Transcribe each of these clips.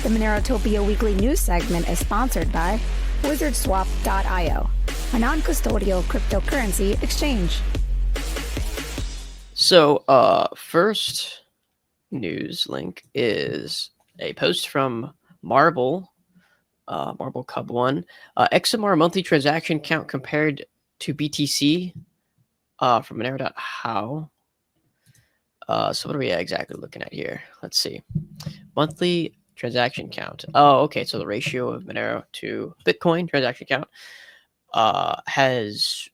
The MoneroTopia weekly news segment is sponsored by WizardSwap.io, a non-custodial cryptocurrency exchange. So, first news link is a post from Marble Cub 1. XMR monthly transaction count compared to BTC from Monero.how. So what are we exactly looking at here? Let's see. Monthly transaction count. Oh, okay. So the ratio of Monero to Bitcoin transaction count has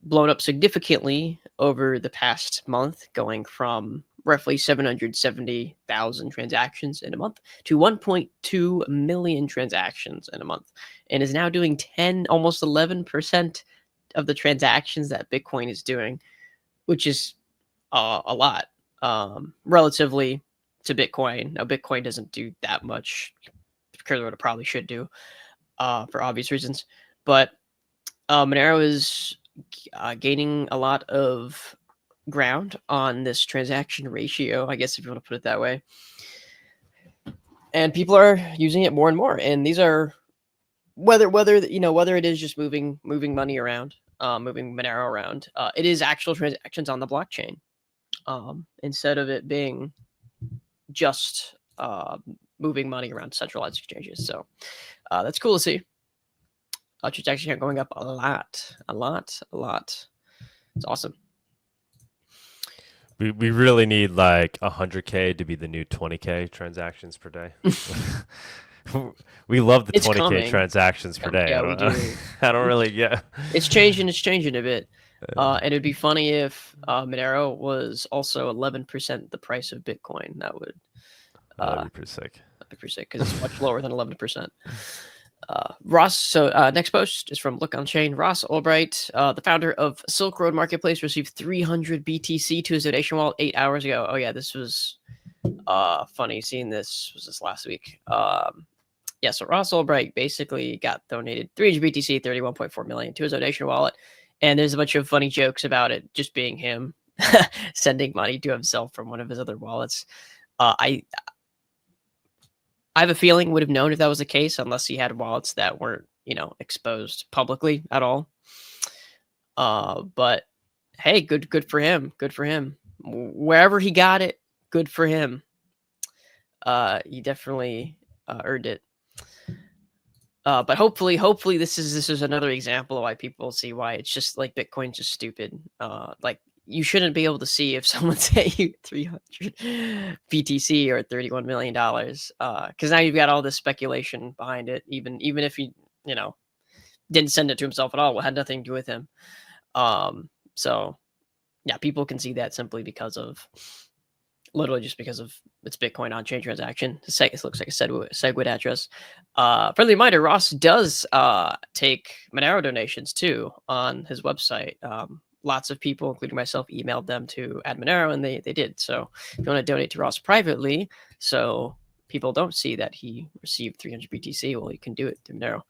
blown up significantly over the past month, going from roughly 770,000 transactions in a month to 1.2 million transactions in a month, and is now doing almost 11% of the transactions that Bitcoin is doing, which is a lot relatively to Bitcoin. Now, Bitcoin doesn't do that much compared to what it probably should do for obvious reasons, but Monero is gaining a lot of ground on this transaction ratio, I guess, if you want to put it that way. And people are using it more and more. And these are whether it is just moving money around, moving Monero around, it is actual transactions on the blockchain, instead of it being just moving money around centralized exchanges. So that's cool to see. Transaction count going up a lot. It's awesome. We really need like 100K to be the new 20K transactions per day. We love the It's 20K coming. transactions per day. Yeah, we do. I don't really get. It's changing a bit. And it'd be funny if Monero was also 11% the price of Bitcoin. That would That'd be pretty sick. That'd be pretty sick because it's much lower than 11%. Ross, so next post is from Look on Chain. Ross Albright, the founder of Silk Road Marketplace, received 300 BTC to his donation wallet 8 hours ago. Oh yeah, this was funny seeing this. Was this last week? Yeah, so Ross Albright basically got donated 300 BTC, 31.4 million to his donation wallet, and there's a bunch of funny jokes about it just being him sending money to himself from one of his other wallets. I have a feeling would have known if that was the case, unless he had wallets that weren't, exposed publicly at all. But hey, good for him. Good for him. Wherever he got it, good for him. He definitely earned it. But hopefully this is another example of why people see why it's just like Bitcoin's just stupid. Like, you shouldn't be able to see if someone's sent you 300 BTC or $31 million, because now you've got all this speculation behind it. Even if he, didn't send it to himself at all, it had nothing to do with him. So yeah, people can see that simply because of it's Bitcoin on-chain transaction. It looks like a SegWit address. Friendly reminder: Ross does take Monero donations too on his website. Lots of people, including myself, emailed them to add Monero, and they did. So if you want to donate to Ross privately, so people don't see that he received 300 BTC, well, you can do it through Monero.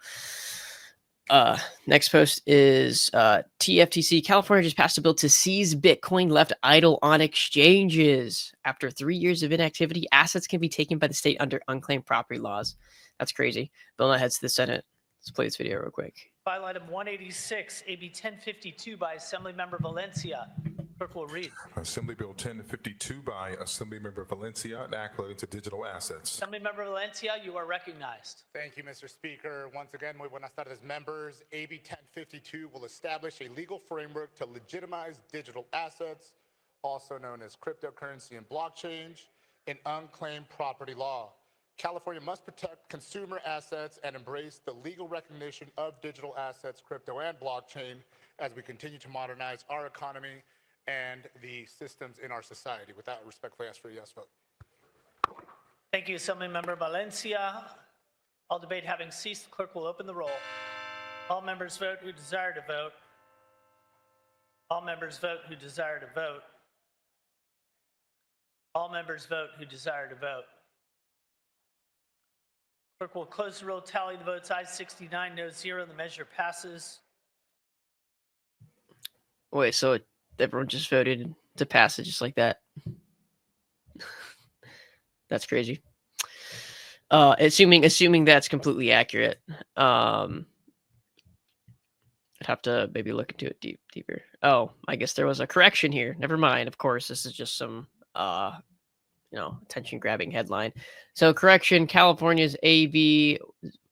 Next post is TFTC. California just passed a bill to seize Bitcoin left idle on exchanges. After 3 years of inactivity, assets can be taken by the state under unclaimed property laws. That's crazy. Bill now heads to the Senate. Let's play this video real quick. File item 186, AB 1052 by Assemblymember Valencia. Clerk will read. Assembly Bill 1052 by Assemblymember Valencia, an act relating to digital assets. Assemblymember Valencia, you are recognized. Thank you, Mr. Speaker. Once again, muy buenas tardes, members. AB 1052 will establish a legal framework to legitimize digital assets, also known as cryptocurrency and blockchain, and unclaimed property law. California must protect consumer assets and embrace the legal recognition of digital assets, crypto, and blockchain as we continue to modernize our economy and the systems in our society. With that, I respectfully ask for a yes vote. Thank you, Assemblymember Valencia. All debate having ceased, the clerk will open the roll. All members vote who desire to vote. All members vote who desire to vote. All members vote who desire to vote. Clerk will close the roll, tally the votes. Ayes 69, no 0. The measure passes. Wait, so everyone just voted to pass it just like that? That's crazy. Assuming that's completely accurate. I'd have to maybe look into it deeper. Oh, I guess there was a correction here. Never mind. Of course, this is just some attention grabbing headline. So correction: California's AB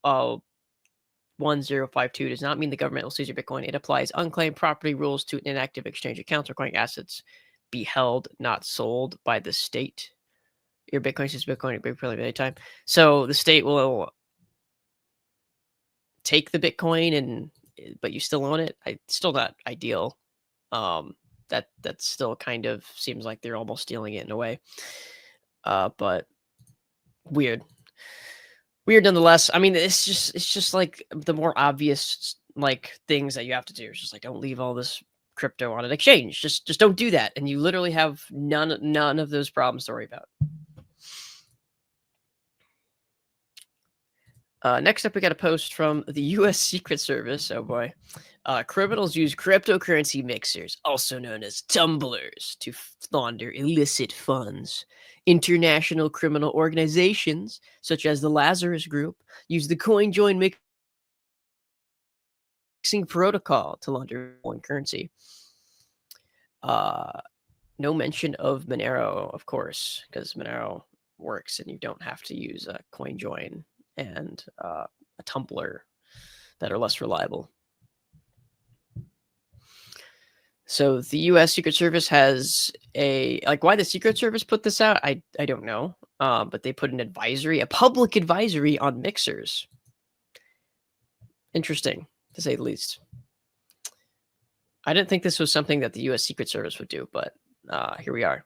1052 does not mean the government will seize your Bitcoin. It applies unclaimed property rules to inactive exchange accounts requiring assets be held, not sold by the state. Your Bitcoin is Bitcoin at any time. So the state will take the Bitcoin but you still own it. It's still not ideal. That still kind of seems like they're almost stealing it in a way. But weird nonetheless. I mean, it's just like the more obvious like things that you have to do. It's just like, don't leave all this crypto on an exchange. Just don't do that, and you literally have none of those problems to worry about. Next up, we got a post from the U.S. Secret Service. Oh boy. Criminals use cryptocurrency mixers, also known as tumblers, to launder illicit funds. International criminal organizations, such as the Lazarus Group, use the CoinJoin mixing protocol to launder foreign currency. No mention of Monero, of course, because Monero works and you don't have to use a CoinJoin and a tumbler that are less reliable. So the U.S. Secret Service has why the Secret Service put this out, I don't know. But they put an advisory, a public advisory on mixers. Interesting, to say the least. I didn't think this was something that the U.S. Secret Service would do, but here we are.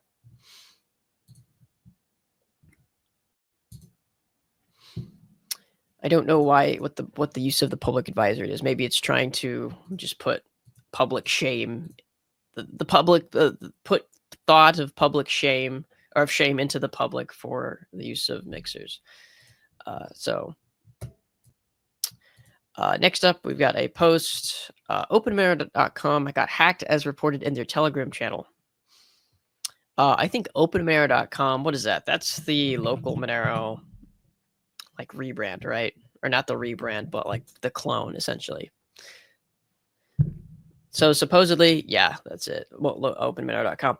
I don't know what the use of the public advisory is. Maybe it's trying to just put public shame, the public put thought of public shame or of shame into the public for the use of mixers. Next up, we've got a post. OpenMonero.com got hacked as reported in their Telegram channel. I think OpenMonero.com, what is that? That's the local Monero like rebrand, right? Or not the rebrand, but like the clone, essentially. So supposedly, yeah, that's it. Well, OpenMonero.com.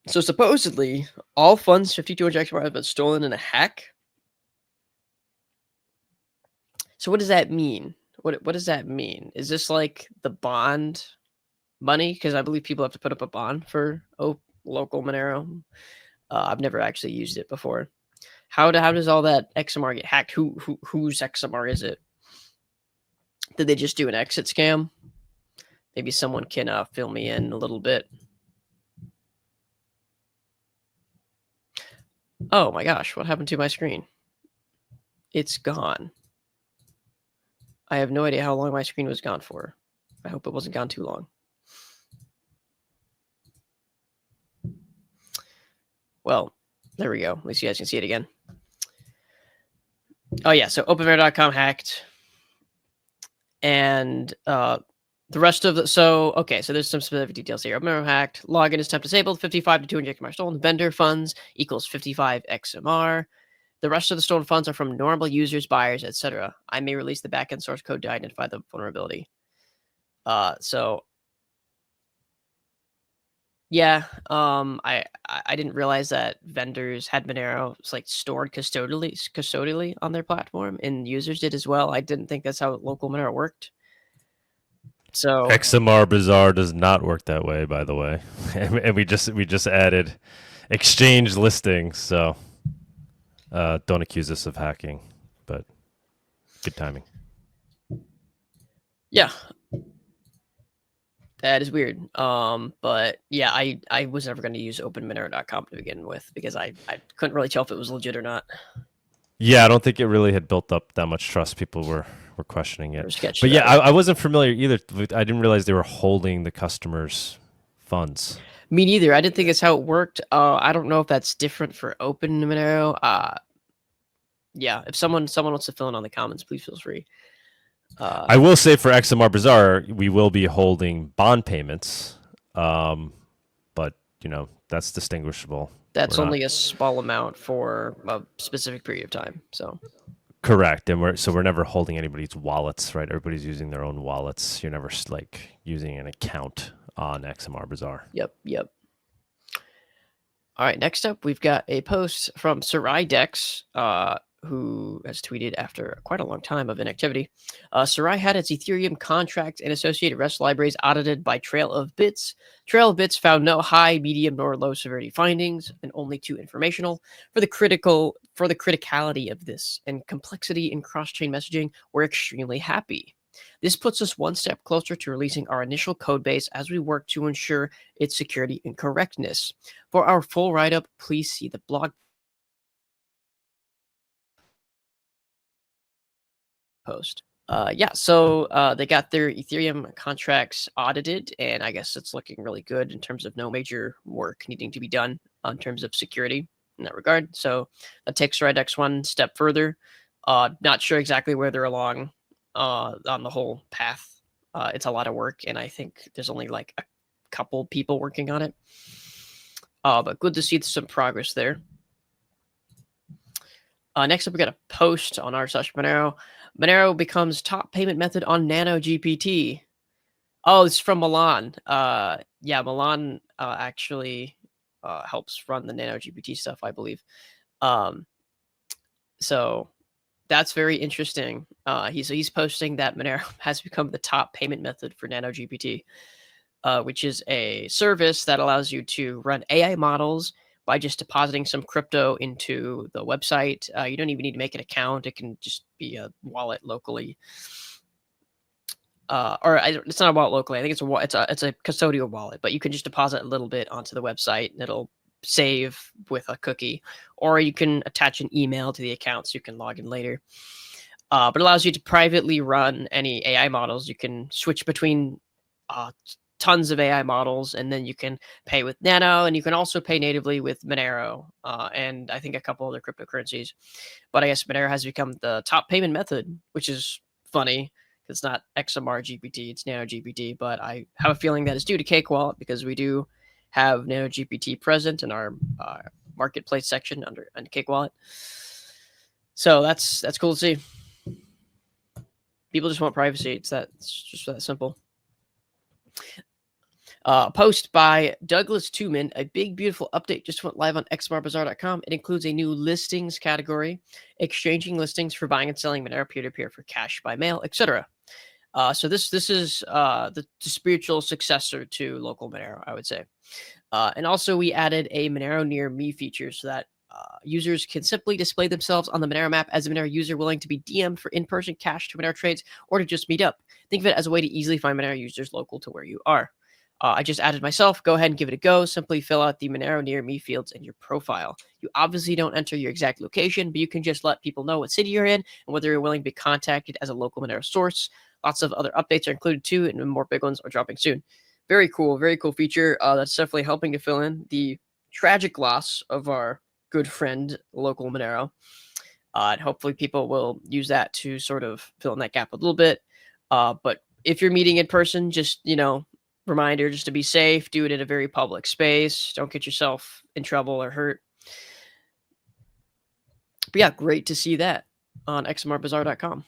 So supposedly, all funds 52 injection have been stolen in a hack. So what does that mean? What does that mean? Is this like the bond money? Because I believe people have to put up a bond for local Monero. I've never actually used it before. How does all that XMR get hacked? Whose XMR is it? Did they just do an exit scam? Maybe someone can fill me in a little bit. Oh my gosh, what happened to my screen? It's gone. I have no idea how long my screen was gone for. I hope it wasn't gone too long. Well, there we go. At least you guys can see it again. Oh yeah, so OpenMonero.com hacked. And the rest of so there's some specific details here. Monero hacked. Login is temp disabled. 55 to 200 XMR stolen. Vendor funds equals 55 XMR. The rest of the stolen funds are from normal users, buyers, etc. I may release the backend source code to identify the vulnerability. So yeah, I didn't realize that vendors had Monero like stored custodially on their platform, and users did as well. I didn't think that's how local Monero worked. So XMR Bazaar does not work that way, by the way, and we just added exchange listings. So don't accuse us of hacking, but good timing. Yeah, that is weird. But yeah, I was never going to use OpenMonero.com to begin with because I couldn't really tell if it was legit or not. Yeah, I don't think it really had built up that much trust. People were questioning it. But yeah, I wasn't familiar either. I didn't realize they were holding the customers' funds. Me neither. I didn't think that's how it worked. I don't know if that's different for Open Monero. Yeah, if someone wants to fill in on the comments, please feel free. I will say for XMR Bazaar, we will be holding bond payments, but that's distinguishable. That's We're not- only a small amount for a specific period of time. So correct, and we're never holding anybody's wallets, right? Everybody's using their own wallets. You're never like using an account on XMR Bazaar. yep. All right, next up, we've got a post from Sarai Dex, who has tweeted after quite a long time of inactivity. Sarai had its Ethereum contract and associated REST libraries audited by Trail of Bits. Trail of Bits found no high, medium, nor low severity findings, and only 2 informational. For the criticality of this and complexity in cross-chain messaging, we're extremely happy. This puts us one step closer to releasing our initial code base as we work to ensure its security and correctness. For our full write-up, please see the blog post. So they got their Ethereum contracts audited, and I guess it's looking really good in terms of no major work needing to be done in terms of security in that regard. So that takes Ridex one step further. Not sure exactly where they're along on the whole path. It's a lot of work, and I think there's only like a couple people working on it. But good to see some progress there. Next up, we got a post on r/Monero. Monero becomes top payment method on Nano GPT. Oh, it's from Milan. Milan actually helps run the Nano GPT stuff, I believe. So that's very interesting. He's posting that Monero has become the top payment method for Nano GPT, which is a service that allows you to run AI models by just depositing some crypto into the website. You don't even need to make an account. It can just be a wallet locally. It's not a wallet locally. I think it's a custodial wallet, but you can just deposit a little bit onto the website and it'll save with a cookie, or you can attach an email to the account so you can log in later. But it allows you to privately run any AI models. You can switch between tons of AI models, and then you can pay with Nano, and you can also pay natively with Monero, and I think a couple other cryptocurrencies. But I guess Monero has become the top payment method, which is funny. It's not XMR GPT, it's Nano GPT, but I have a feeling that it's due to Cake Wallet because we do have Nano GPT present in our marketplace section under Cake Wallet. So that's cool to see. People just want privacy. It's just that simple. Post by Douglas Tooman. A big, beautiful update just went live on xmrbazaar.com. It includes a new listings category, exchanging listings for buying and selling Monero peer-to-peer for cash by mail, etc. So this is the spiritual successor to local Monero, I would say. And also we added a Monero Near Me feature so that users can simply display themselves on the Monero map as a Monero user willing to be DM'd for in-person cash to Monero trades or to just meet up. Think of it as a way to easily find Monero users local to where you are. I just added myself. Go ahead and give it a go. Simply fill out the Monero Near Me fields in your profile. You obviously don't enter your exact location, but you can just let people know what city you're in and whether you're willing to be contacted as a local Monero source. Lots of other updates are included too, and more big ones are dropping soon. Very cool feature. That's definitely helping to fill in the tragic loss of our good friend, local Monero. And hopefully people will use that to sort of fill in that gap a little bit. But if you're meeting in person, just, reminder just to be safe, do it in a very public space. Don't get yourself in trouble or hurt. But yeah, great to see that on xmrbazaar.com.